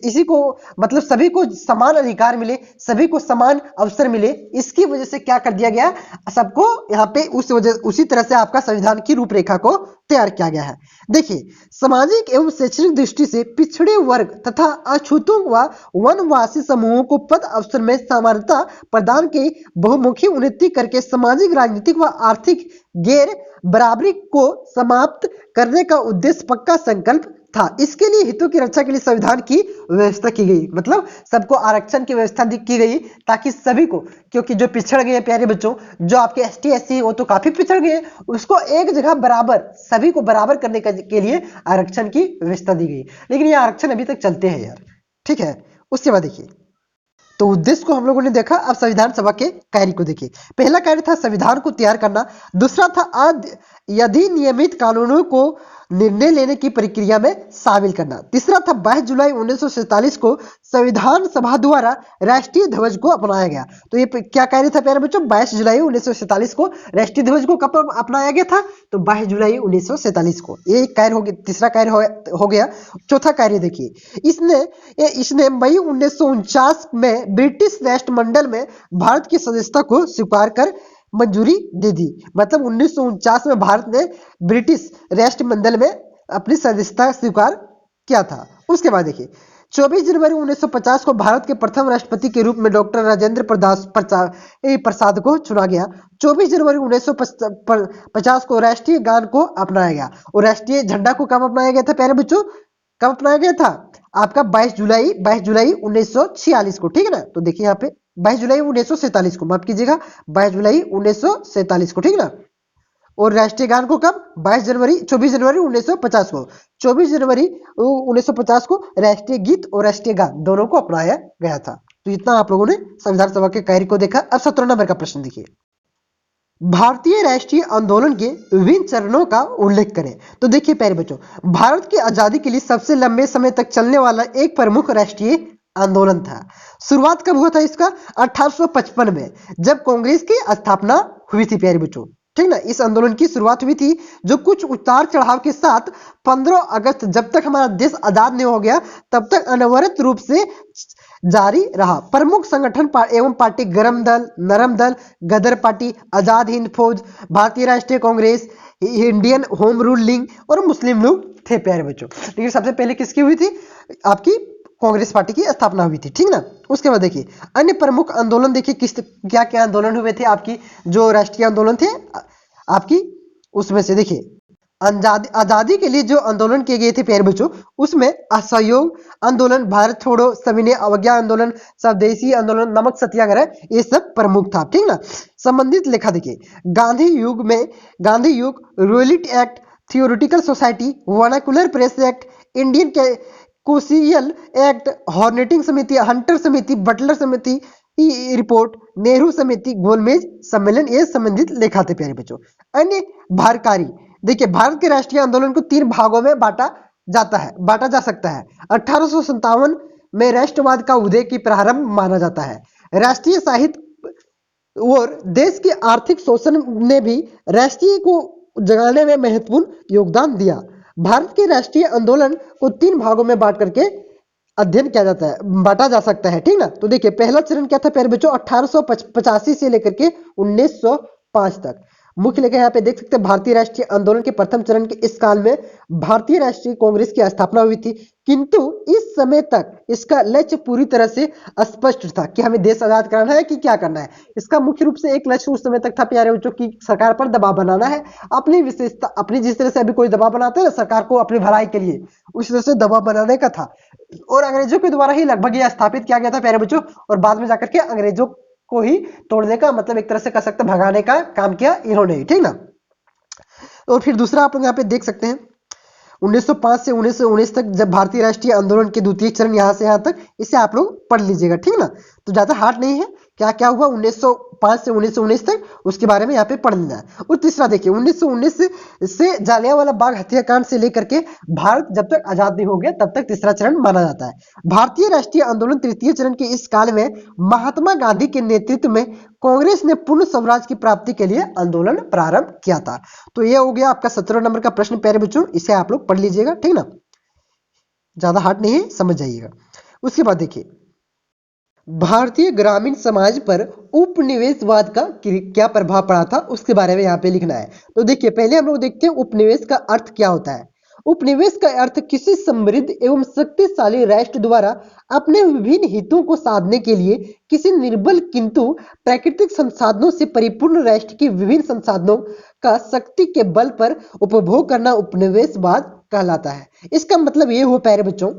इसी को मतलब सभी को समान अधिकार मिले, सभी को समान अवसर मिले, इसकी वजह से क्या कर दिया गया, सबको यहाँ पे उसी तरह से आपका संविधान की रूपरेखा को तैयार किया गया है। देखिए, सामाजिक एवं शैक्षणिक दृष्टि से पिछड़े वर्ग तथा अछूतों व वनवासी समूहों को पद अवसर में समानता प्रदान के बहुमुखी उन्नति करके सामाजिक, राजनीतिक व आर्थिक गैर बराबरी को समाप्त करने का उद्देश्य पक्का संकल्प था। इसके लिए हितों की रक्षा के लिए संविधान की व्यवस्था की गई, मतलब सबको आरक्षण की व्यवस्था की गई ताकि सभी को, क्योंकि जो पिछड़ गए प्यारे बच्चों, जो आपके एसटी एससी वो तो काफी पिछड़ गए, उसको एक जगह बराबर, सभी को बराबर करने के लिए आरक्षण की व्यवस्था दी गई। लेकिन ये आरक्षण अभी तक चलते हैं यार, ठीक है। उसके बाद देखिए, तो उद्देश्य को हम लोगों ने देखा। अब संविधान सभा के कार्य को देखिए। पहला कार्य था संविधान को तैयार करना, दूसरा था अधिनियमित कानूनों को निर्णय लेने की प्रक्रिया में शामिल करना, तीसरा था 22 जुलाई 1947 को संविधान सभा द्वारा राष्ट्रीय ध्वज को अपनाया गया। तो ये क्या कार्य था प्यारे बच्चों? 22 जुलाई 1947 को राष्ट्रीय ध्वज को कब अपनाया गया था? तो 22 जुलाई 1947 को। ये एक कार्य हो गया, तीसरा कार्य हो गया। चौथा कार्य देखिए, इसने मई 1949 में ब्रिटिश राष्ट्रमंडल में भारत की सदस्यता को स्वीकार कर मंजूरी दे दी। मतलब 1949 में भारत ने ब्रिटिश राष्ट्रमंडल में अपनी सदस्यता स्वीकार किया था। उसके बाद देखिए, 24 जनवरी 1950 को भारत के प्रथम राष्ट्रपति के रूप में डॉक्टर राजेंद्र प्रसाद को चुना गया। 24 जनवरी 1950 को राष्ट्रीय गान को अपनाया गया। और राष्ट्रीय झंडा को कब अपनाया गया था प्यारे बच्चों? कब अपनाया गया था? आपका 22 जुलाई 1946 को, ठीक है ना। तो देखिए यहाँ पे 22 जुलाई 1947 को, माफ कीजिएगा 22 जुलाई 1947 को, ठीक है ना। और राष्ट्रीय गान को कब? 24 जनवरी 1950 को। 24 जनवरी 1950 को राष्ट्रीय गीत और राष्ट्रीय गान दोनों को अपनाया गया था। तो इतना आप लोगों ने संविधान सभा के कार्य को देखा। अब 17 नंबर का प्रश्न देखिए, भारतीय राष्ट्रीय आंदोलन के विभिन्न चरणों का उल्लेख करें। तो देखिए प्यारे बच्चों, भारत की आजादी के लिए सबसे लंबे समय तक चलने वाला एक प्रमुख राष्ट्रीय आंदोलन था। शुरुआत कब हुआ था इसका? 1855 में, जब कांग्रेस की स्थापना हुई थी प्यारे बच्चों, ठीक ना। इस आंदोलन की शुरुआत हुई थी, जो कुछ उतार चढ़ाव के साथ 15 अगस्त, जब तक हमारा देश आजाद नहीं हो गया तब तक अनवरत रूप से जारी रहा। प्रमुख संगठन एवं पार्टी गरम दल, नरम दल, गदर पार्टी, आजाद हिंद फौज, भारतीय राष्ट्रीय Congress, Indian home rule league और मुस्लिम लीग थे प्यारे बच्चों। लेकिन सबसे पहले किसकी हुई थी? आपकी कांग्रेस पार्टी की स्थापना हुई थी, ठीक ना। उसके बाद देखिए, अन्य प्रमुख आंदोलन देखिए क्या क्या आंदोलन हुए थे आपकी, जो राष्ट्रीय आंदोलन थे आपकी, उसमें से देखिए, आजादी के लिए जो आंदोलन किए गए थे प्यारे बच्चों, उसमें असहयोग आंदोलन, भारत छोड़ो, सविनय अवज्ञा आंदोलन, स्वदेशी आंदोलन, नमक सत्याग्रह, ये सब प्रमुख था, ठीक ना। संबंधित लेखा देखिए, गांधी युग, Rowlatt act, theosophical society, vernacular press act, Indian councils act, हॉर्नेटिंग समिति, हंटर समिति, बटलर समिति रिपोर्ट, नेहरू समिति, गोलमेज सम्मेलन, ये संबंधित लेखा थे प्यारे बच्चों। अन्य भारकारी देखिए, भारत के राष्ट्रीय आंदोलन को 3 भागों में बांटा जा सकता है। 1857 में राष्ट्रवाद का उदय की प्रारंभ माना जाता है। राष्ट्रीय साहित्य और देश के आर्थिक शोषण ने भी राष्ट्रीय को जगाने में महत्वपूर्ण योगदान दिया। भारत के राष्ट्रीय आंदोलन को 3 भागों में बांटा जा सकता है, ठीक ना। तो देखिए, पहला चरण क्या था प्यारे बच्चों? 1885 से लेकर के 1905 तक। मुख्य लेखा यहाँ पे देख सकते हैं, भारतीय राष्ट्रीय आंदोलन के प्रथम चरण के इस काल में भारतीय राष्ट्रीय कांग्रेस की स्थापना हुई थी, किंतु इस समय तक इसका लक्ष्य पूरी तरह से अस्पष्ट था कि हमें देश आजाद कराना है कि क्या करना है। इसका मुख्य रूप से एक लक्ष्य उस समय तक था प्यारे बच्चों की सरकार पर दबाव बनाना है, अपनी विशेषता, अपनी जिस तरह से अभी कोई दबाव बनाता है ना सरकार को अपनी भलाई के लिए, उस तरह से दबाव बनाने का था। और अंग्रेजों के द्वारा ही लगभग यह स्थापित किया गया था प्यारे बच्चों, और बाद में जाकर के अंग्रेजों को ही तोड़ने का, मतलब एक तरह से कह सकते हैं भगाने का काम किया इन्होंने ही, ठीक ना। और फिर दूसरा आप लोग यहाँ पे देख सकते हैं, 1905 से 1919 तक, जब भारतीय राष्ट्रीय आंदोलन के द्वितीय चरण यहाँ से यहाँ तक, इसे आप लोग पढ़ लीजिएगा, ठीक ना। तो ज्यादा हार्ड नहीं है, क्या क्या हुआ 1905 से 1919 तक, उसके बारे में यहाँ पे पढ़ लेना है। और तीसरा देखिए, 1919 से जालियांवाला बाग हत्याकांड से लेकर के भारत जब तक आजाद नहीं हो गया तब तक तीसरा चरण माना जाता है। भारतीय राष्ट्रीय आंदोलन तृतीय चरण के इस काल में महात्मा गांधी के नेतृत्व में कांग्रेस ने पूर्ण स्वराज की प्राप्ति के लिए आंदोलन प्रारंभ किया था। तो यह हो गया आपका 17 नंबर का प्रश्न प्यारे बच्चों, इसे आप लोग पढ़ लीजिएगा, ठीक ना, ज्यादा हार्ड नहीं है, समझ जाइएगा। उसके बाद देखिए, भारतीय ग्रामीण समाज पर उपनिवेशवाद का क्या प्रभाव पड़ा था, उसके बारे में यहाँ पे लिखना है। तो देखिए, पहले हम लोग देखते हैं उपनिवेश का अर्थ क्या होता है। उपनिवेश का अर्थ किसी समृद्ध एवं शक्तिशाली राष्ट्र द्वारा अपने विभिन्न हितों को साधने के लिए किसी निर्बल किंतु प्राकृतिक संसाधनों से परिपूर्ण राष्ट्र की विभिन्न संसाधनों का शक्ति के बल पर उपभोग करना उपनिवेशवाद कहलाता है। इसका मतलब ये हुआ प्यारे बच्चों,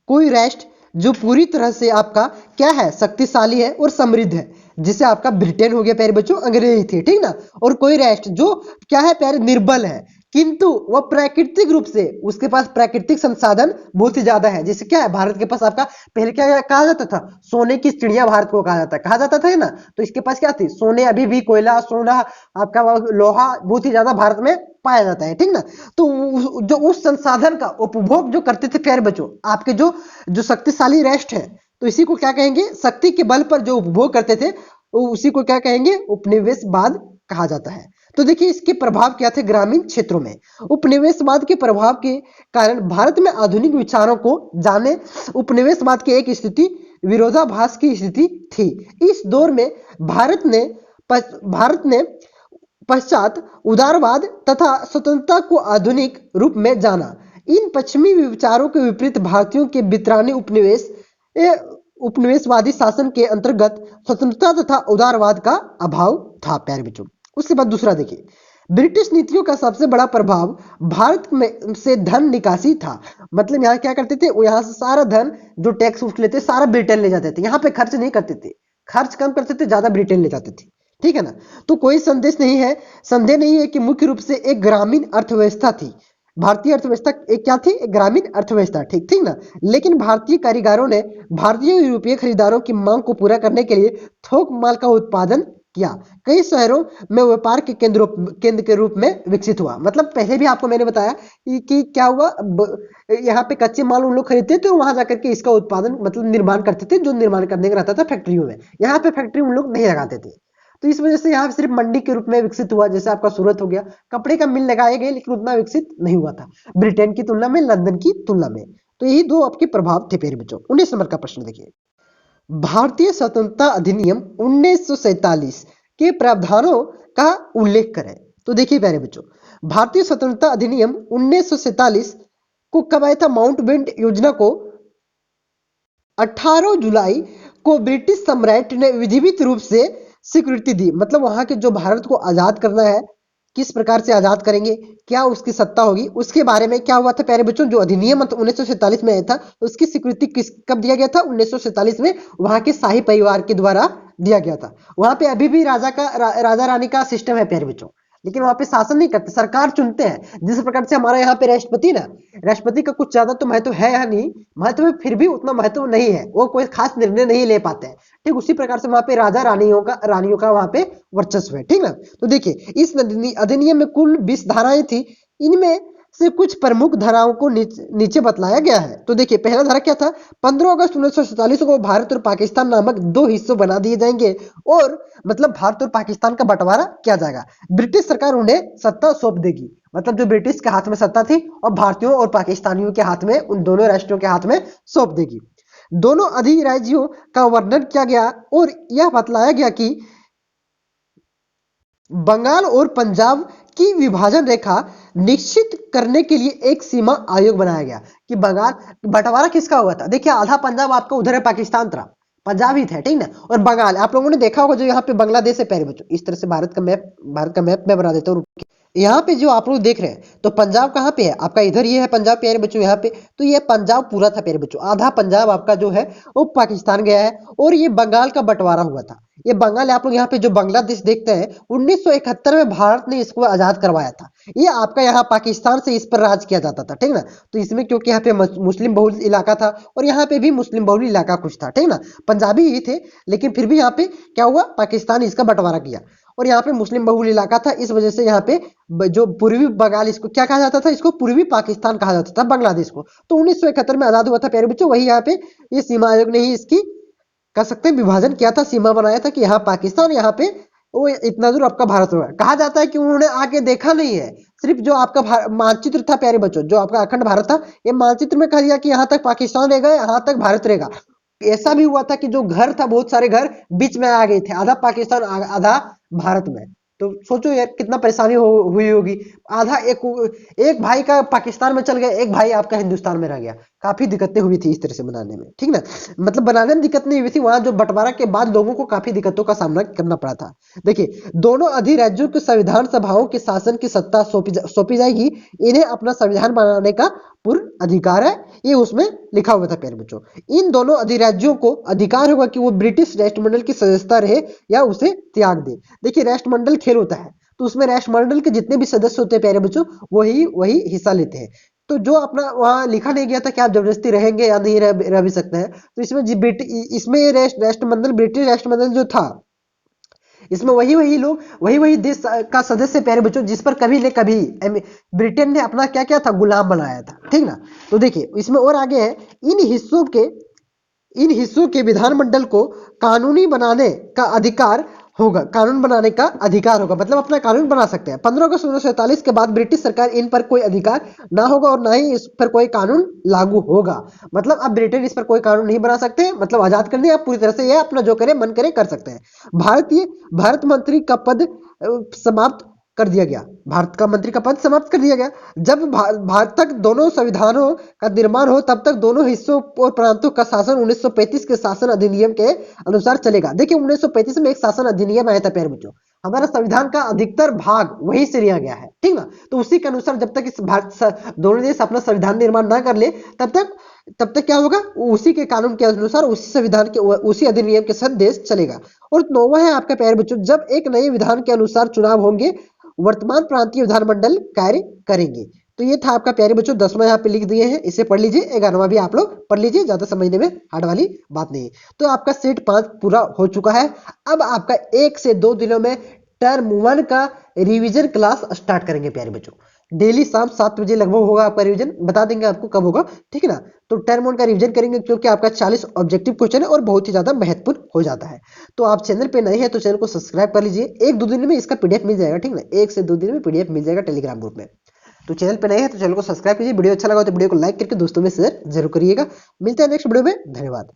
कोई राष्ट्र जो पूरी तरह से आपका क्या है, शक्तिशाली है और समृद्ध है, जिसे आपका ब्रिटेन हो गया प्यारे बच्चों, अंग्रेजी थी, ठीक ना। और कोई राष्ट्र जो क्या है प्यारे, निर्बल है, किंतु वह प्राकृतिक रूप से उसके पास प्राकृतिक संसाधन बहुत ही ज्यादा है। जैसे क्या है, भारत के पास आपका पहले क्या कहा जाता था, सोने की चिड़िया भारत को कहा जाता था ना। तो इसके पास क्या थी, सोने, अभी भी कोयला, सोना, आपका लोहा बहुत ही ज्यादा भारत में पाया जाता है, ठीक ना। तो जो उस संसाधन का उपभोग जो करते थे प्यारे बच्चों, आपके जो जो शक्तिशाली राष्ट्र है, तो इसी को क्या कहेंगे, शक्ति के बल पर जो उपभोग करते थे, उसी को क्या कहेंगे, उपनिवेशवाद कहा जाता है। तो देखिए इसके प्रभाव क्या थे ग्रामीण क्षेत्रों में। उपनिवेशवाद के प्रभाव के कारण भारत में आधुनिक विचारों को जाने उपनिवेशवाद की एक स्थिति, विरोधाभास की स्थिति थी। इस दौर में भारत ने पश्चात उदारवाद तथा स्वतंत्रता को आधुनिक रूप में जाना। इन पश्चिमी विचारों के विपरीत भारतीयों के वितरानी उपनिवेशवादी शासन के अंतर्गत स्वतंत्रता तथा उदारवाद का अभाव था प्यारे बच्चों। उसके बाद दूसरा देखिए, ब्रिटिश नीतियों का सबसे बड़ा प्रभाव भारत में से धन निकासी था। मतलब यहाँ क्या करते थे, यहाँ से सारा धन जो टैक्स उठ लेते सारा ब्रिटेन ले जाते थे, यहाँ पे खर्च नहीं करते थे, खर्च कम करते थे, ज्यादा ब्रिटेन ले जाते थे, ठीक है ना। तो कोई संदेह नहीं है कि मुख्य रूप से एक ग्रामीण अर्थव्यवस्था थी। भारतीय अर्थव्यवस्था एक क्या थी, एक ग्रामीण अर्थव्यवस्था, ठीक ठीक ना। लेकिन भारतीय कारीगरों ने भारतीय यूरोपीय खरीदारों की मांग को पूरा करने के लिए थोक माल का उत्पादन किया। कई शहरों में व्यापार के केंद्र के रूप में विकसित हुआ। मतलब पहले भी आपको मैंने बताया कि क्या हुआ, यहाँ पे कच्चे माल उन लोग खरीदते थे, तो वहां जाकर के इसका उत्पादन मतलब निर्माण करते थे, जो निर्माण करने का रहता था फैक्ट्रियों में। यहाँ पे फैक्ट्री उन लोग नहीं लगाते थे, तो इस वजह से यहाँ सिर्फ मंडी के रूप में विकसित हुआ। जैसे आपका सूरत हो गया, कपड़े का मिल लगाए गए, लेकिन उतना विकसित नहीं हुआ था ब्रिटेन की तुलना में, लंदन की तुलना में। तो यही दो आपके प्रभाव थे प्यारे बच्चों। 19 नंबर का प्रश्न देखिए, भारतीय स्वतंत्रता अधिनियम 1947 के प्रावधानों का उल्लेख करें। तो देखिए प्यारे बच्चों, भारतीय स्वतंत्रता अधिनियम 1947 को कब आया था, माउंटबेटन योजना को 18 जुलाई को ब्रिटिश सम्राट ने विधिवत रूप से स्वीकृति दी। मतलब वहां के जो भारत को आजाद करना है, किस प्रकार से आजाद करेंगे, क्या उसकी सत्ता होगी, उसके बारे में क्या हुआ था प्यारे बच्चों, जो अधिनियम 1947 में आया था, उसकी स्वीकृति कब दिया गया था, 1947 में वहां के शाही परिवार के द्वारा दिया गया था। वहां पे अभी भी राजा रानी का सिस्टम है प्यारे बच्चों, लेकिन वहां पे शासन नहीं करते, सरकार चुनते हैं। जिस प्रकार से हमारा यहाँ पे राष्ट्रपति ना, राष्ट्रपति का कुछ ज्यादा तो महत्व है या नहीं, महत्व है, फिर भी उतना महत्व नहीं है, वो कोई खास निर्णय नहीं ले पाते हैं। ठीक उसी प्रकार से वहां पे रानियों का वहां पे वर्चस्व है, ठीक ना। तो देखिए इस अधिनियम में कुल 20 धाराएं थी, इनमें से कुछ प्रमुख धाराओं को नीचे बतलाया गया है। तो देखिए पहला धारा क्या था, 15 अगस्त 1947 को भारत और पाकिस्तान नामक दो हिस्सों बना दिए जाएंगे, और मतलब भारत और पाकिस्तान का बंटवारा किया जाएगा। ब्रिटिश सरकार उन्हें सत्ता सौंप देगी। मतलब जो ब्रिटिश के हाथ में सत्ता थी, और भारतीयों और पाकिस्तानियों के हाथ में, उन दोनों राष्ट्रों के हाथ में सौंप देगी। दोनों अधिराज्यों का वर्णन किया गया और यह बतलाया गया कि बंगाल और पंजाब की विभाजन रेखा निश्चित करने के लिए एक सीमा आयोग बनाया गया। कि बंगाल बंटवारा किसका हुआ था, देखिए आधा पंजाब आपका उधर है, पाकिस्तान तरफ पंजाब ही थे, ठीक ना। और बंगाल आप लोगों ने देखा होगा, जो यहाँ पे बांग्लादेश है प्यारे बच्चों, इस तरह से भारत का मैप मैं बना देता हूँ। यहाँ पे जो आप लोग देख रहे हैं, तो पंजाब कहाँ पे है आपका, इधर ये है पंजाब प्यारे बच्चों, यहाँ पे तो ये पंजाब पूरा था प्यारे बच्चों, आधा पंजाब आपका जो है वो पाकिस्तान गया है, और ये बंगाल का बंटवारा हुआ था। ये बंगाल आप लोग यहाँ पे जो बांग्लादेश देखते हैं, 1971 में भारत ने इसको आजाद करवाया था। ये आपका यहाँ पाकिस्तान से इस पर राज किया जाता था, ठीक ना। तो इसमें क्योंकि यहाँ पे मुस्लिम बहुल इलाका था, और यहाँ पे भी मुस्लिम बहुल इलाका कुछ था, ठीक ना। पंजाबी ही थे, लेकिन फिर भी यहाँ पे क्या हुआ, पाकिस्तान इसका बंटवारा किया, और यहाँ पे मुस्लिम बहुल इलाका था। इस वजह से यहाँ पे जो पूर्वी बंगाल, इसको क्या कहा जाता था, इसको पूर्वी पाकिस्तान कहा जाता था, बांग्लादेश को। तो 1971 में आजाद हुआ था प्यारे बच्चों, वही यहाँ पे ये सीमा आयोग ने ही इसकी कह सकते हैं विभाजन किया था, सीमा बनाया था कि यहाँ पाकिस्तान, यहाँ पे वो इतना दूर आपका भारत होगा। कहा जाता है कि उन्होंने आके देखा नहीं है, सिर्फ जो आपका मानचित्र था प्यारे बच्चों, जो आपका अखंड भारत था, ये मानचित्र में कहा दिया कि यहाँ तक पाकिस्तान रहेगा, यहाँ तक भारत रहेगा। ऐसा भी हुआ था कि जो घर था, बहुत सारे घर बीच में आ गए थे, आधा पाकिस्तान आधा भारत में। तो सोचो यार कितना परेशानी हुई होगी। आधा एक भाई का पाकिस्तान में चल गया, एक भाई आपका हिंदुस्तान में रह गया। काफी दिक्कतें हुई थी इस तरह से बनाने में, ठीक ना। मतलब बनाने में दिक्कत नहीं हुई थी, वहां जो बंटवारा के बाद लोगों को काफी दिक्कतों का सामना करना पड़ा था। देखिए, दोनों अधिराज्यों के संविधान सभाओं के शासन की सत्ता सौंपी जाएगी। इन्हें अपना संविधान बनाने का पूर्ण अधिकार है, ये उसमें लिखा हुआ था प्यारे बच्चों। इन दोनों अधिराज्यों को अधिकार होगा कि वो ब्रिटिश राष्ट्रमंडल की सदस्यता रहे या उसे त्याग दे। देखिए, राष्ट्रमंडल खेल होता है, तो उसमें राष्ट्रमंडल के जितने भी सदस्य होते हैं प्यारे बच्चों, वही हिस्सा लेते हैं। तो जो अपना वहां लिखा नहीं गया था कि आप जबरदस्ती रहेंगे या नहीं रह भी सकते हैं, तो इसमें राष्ट्रमंडल, ब्रिटिश राष्ट्रमंडल जो था, इसमें वही देश का सदस्य प्यारे बच्चों जिस पर कभी न कभी ब्रिटेन ने अपना क्या क्या था, गुलाम बनाया था, ठीक ना। तो देखिए इसमें और आगे है, इन हिस्सों के विधानमंडल को कानूनी बनाने का अधिकार होगा, मतलब अपना कानून बना सकते हैं। 15 अगस्त 1947 के बाद ब्रिटिश सरकार इन पर कोई अधिकार ना होगा और ना ही इस पर कोई कानून लागू होगा। मतलब अब ब्रिटेन इस पर कोई कानून नहीं बना सकते, मतलब आजाद करने आप पूरी तरह से ये अपना जो करे मन करे कर सकते हैं। भारत मंत्री का पद समाप्त कर दिया गया। भारत का मंत्री का पद समाप्त कर दिया गया। जब भारत तक दोनों संविधानों का निर्माण हो, तब तक दोनों हिस्सों और प्रांतों का शासन 1935 के शासन अधिनियम के अनुसार चलेगा। देखिए 1935 में एक शासन अधिनियम आया था प्यारे बच्चों, हमारा संविधान का अधिकतर भाग वहीं से लिया गया है, ठीक ना। तो उसी के अनुसार जब तक इस दोनों देश अपना संविधान निर्माण ना कर ले, तब तक क्या होगा, उसी के कानून के अनुसार, उसी संविधान के, उसी अधिनियम के साथ देश चलेगा। और 9वां है आपका प्यारे बच्चों, जब एक नए विधान के अनुसार चुनाव होंगे, वर्तमान प्रांतीय विधानमंडल कार्य करेंगे। तो ये था आपका प्यारे बच्चों 10वां यहाँ पे लिख दिए हैं, इसे पढ़ लीजिए। 11वां भी आप लोग पढ़ लीजिए, ज्यादा समझने में हार्ड वाली बात नहीं है। तो आपका सेट 5 पूरा हो चुका है। अब आपका 1 से 2 दिनों में टर्म 1 का रिवीजन क्लास स्टार्ट करेंगे प्यारे बच्चों। डेली शाम 7 बजे लगभग होगा आपका रिवीजन, बता देंगे आपको कब होगा, ठीक है ना। तो टर्म 1 का रिवीजन करेंगे, क्योंकि आपका 40 ऑब्जेक्टिव क्वेश्चन है और बहुत ही ज्यादा महत्वपूर्ण हो जाता है। तो आप चैनल पे नए हैं तो चैनल को सब्सक्राइब कर लीजिए। 1-2 दिन में इसका पीडीएफ मिल जाएगा, ठीक ना। 1 से 2 दिन में पीडीएफ मिल जाएगा टेलीग्राम ग्रुप में। तो चैनल पे नए हैं तो चैनल को सब्सक्राइब कीजिए। वीडियो अच्छा लगा तो वीडियो को लाइक करके दोस्तों में शेयर जरूर करिएगा। मिलते हैं नेक्स्ट वीडियो में, धन्यवाद।